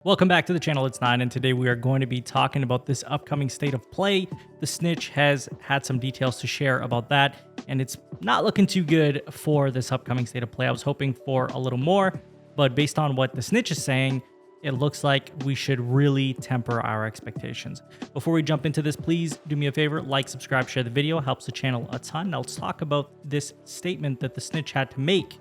Welcome back to the channel, it's Nine, and today we are going to be talking about this upcoming state of play. The Snitch has had some details to share about that, and it's not looking too good for this upcoming state of play. I was hoping for a little more, but based on what the Snitch is saying, it looks like we should really temper our expectations. Before we jump into this, please do me a favor, like, subscribe, share the video, helps the channel a ton. Now let's talk about this statement that the Snitch had to make.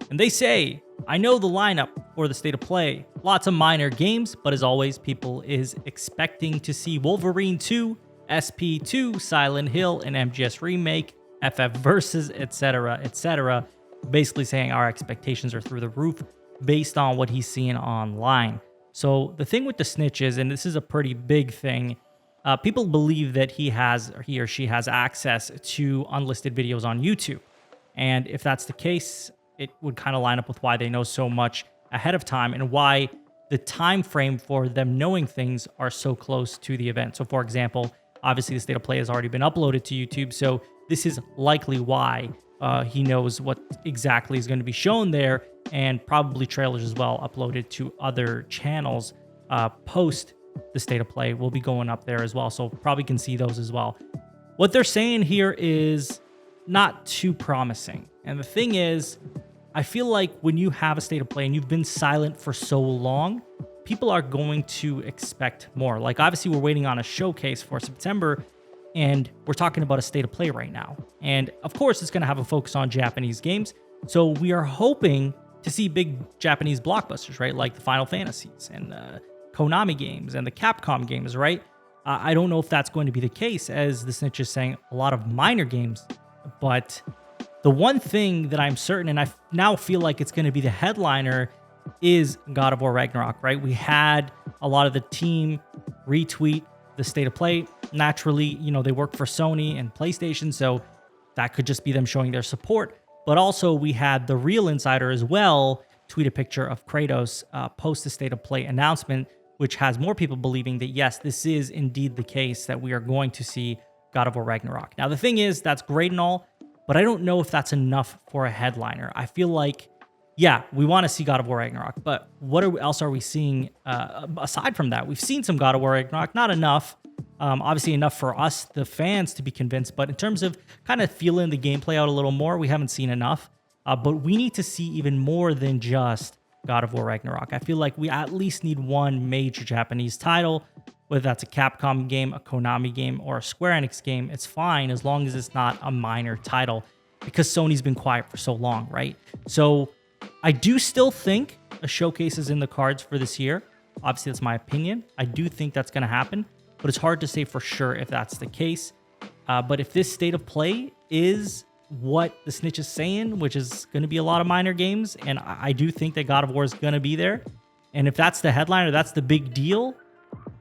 And they say, I know the lineup for the state of play. Lots of minor games, but as always, people is expecting to see Wolverine 2, SP2, Silent Hill, an MGS remake, FF Versus, etc., etc. Basically saying our expectations are through the roof based on what he's seeing online. So the thing with the Snitch is, and this is a pretty big thing, people believe that he or she has access to unlisted videos on YouTube. And if that's the case, it would kind of line up with why they know so much ahead of time and why the time frame for them knowing things are so close to the event. So for example, obviously the state of play has already been uploaded to YouTube, so this is likely why he knows what exactly is going to be shown there, and probably trailers as well uploaded to other channels post the state of play will be going up there as well, so probably can see those as well. What they're saying here is not too promising, and the thing is, I feel like when you have a state of play and you've been silent for so long, people are going to expect more. Like, obviously, we're waiting on a showcase for September, and we're talking about a state of play right now. And of course, it's going to have a focus on Japanese games. So we are hoping to see big Japanese blockbusters, right? Like the Final Fantasies and the Konami games and the Capcom games, right? I don't know if that's going to be the case, as the Snitch is saying, a lot of minor games, but the one thing that I'm certain, and I now feel like it's going to be the headliner, is God of War Ragnarok, right? We had a lot of the team retweet the state of play. Naturally, you know, they work for Sony and PlayStation, so that could just be them showing their support. But also we had the real insider as well tweet a picture of Kratos post the state of play announcement, which has more people believing that, yes, this is indeed the case, that we are going to see God of War Ragnarok. Now, the thing is, that's great and all, but I don't know if that's enough for a headliner. I feel like, yeah, we want to see God of War Ragnarok, but what else are we seeing aside from that? We've seen some God of War Ragnarok, not enough. Obviously enough for us, the fans, to be convinced, but in terms of kind of feeling the gameplay out a little more, we haven't seen enough. But we need to see even more than just God of War Ragnarok. I feel like we at least need one major Japanese title, whether that's a Capcom game, a Konami game, or a Square Enix game. It's fine as long as it's not a minor title, because Sony's been quiet for so long, right? So I do still think a showcase is in the cards for this year. Obviously, that's my opinion. I do think that's going to happen, but it's hard to say for sure if that's the case. But if this state of play is what the Snitch is saying, which is going to be a lot of minor games, and I do think that God of War is going to be there, and if that's the headliner, that's the big deal,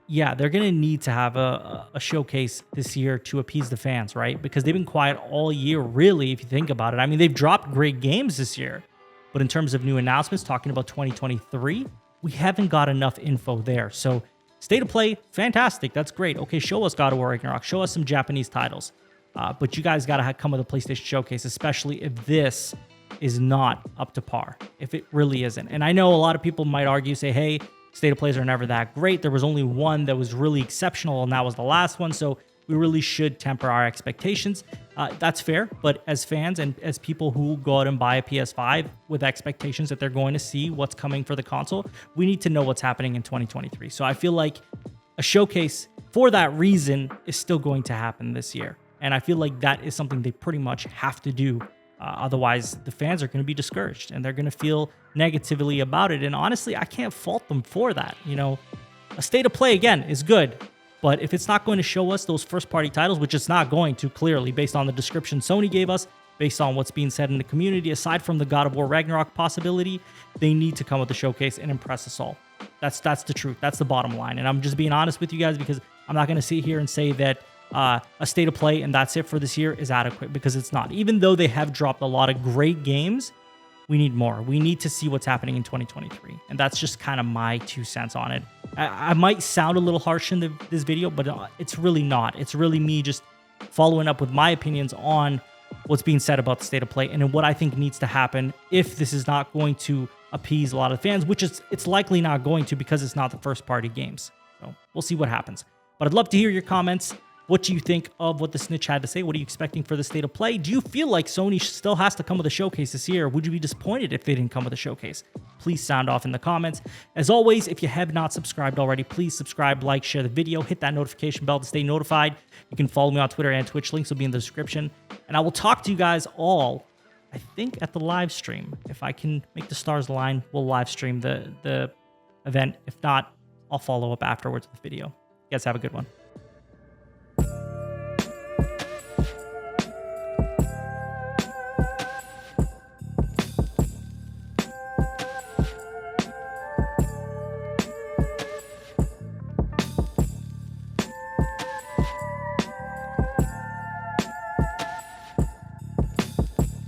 yeah, they're going to need to have a showcase this year to appease the fans, right? Because they've been quiet all year, really, if you think about it. I mean, they've dropped great games this year, but in terms of new announcements, talking about 2023, we haven't got enough info there. So state of play, fantastic. That's great. Okay, show us God of War Ragnarok. Show us some Japanese titles. But you guys got to come with a PlayStation showcase, especially if this is not up to par, if it really isn't. And I know a lot of people might argue, say, hey, state of plays are never that great. There was only one that was really exceptional, and that was the last one. So we really should temper our expectations. That's fair. But as fans and as people who go out and buy a PS5 with expectations that they're going to see what's coming for the console, we need to know what's happening in 2023. So I feel like a showcase for that reason is still going to happen this year. And I feel like that is something they pretty much have to do. Otherwise, the fans are going to be discouraged and they're going to feel negatively about it. And honestly, I can't fault them for that. You know, a state of play, again, is good. But if it's not going to show us those first-party titles, which it's not going to, clearly, based on the description Sony gave us, based on what's being said in the community, aside from the God of War Ragnarok possibility, they need to come with the showcase and impress us all. That's the truth. That's the bottom line. And I'm just being honest with you guys, because I'm not going to sit here and say that a state of play and that's it for this year is adequate, because it's not. Even though they have dropped a lot of great games, we need more. We need to see what's happening in 2023. And that's just kind of my 2 cents on it. I might sound a little harsh in this video, but it's really not. It's really me just following up with my opinions on what's being said about the state of play and what I think needs to happen if this is not going to appease a lot of fans, which it's likely not going to because it's not the first-party games. So we'll see what happens. But I'd love to hear your comments. What do you think of what the Snitch had to say? What are you expecting for the state of play? Do you feel like Sony still has to come with a showcase this year? Would you be disappointed if they didn't come with a showcase? Please sound off in the comments. As always, if you have not subscribed already, please subscribe, like, share the video, hit that notification bell to stay notified. You can follow me on Twitter and Twitch. Links will be in the description. And I will talk to you guys all, I think, at the live stream. If I can make the stars align, we'll live stream the event. If not, I'll follow up afterwards with the video. You guys have a good one.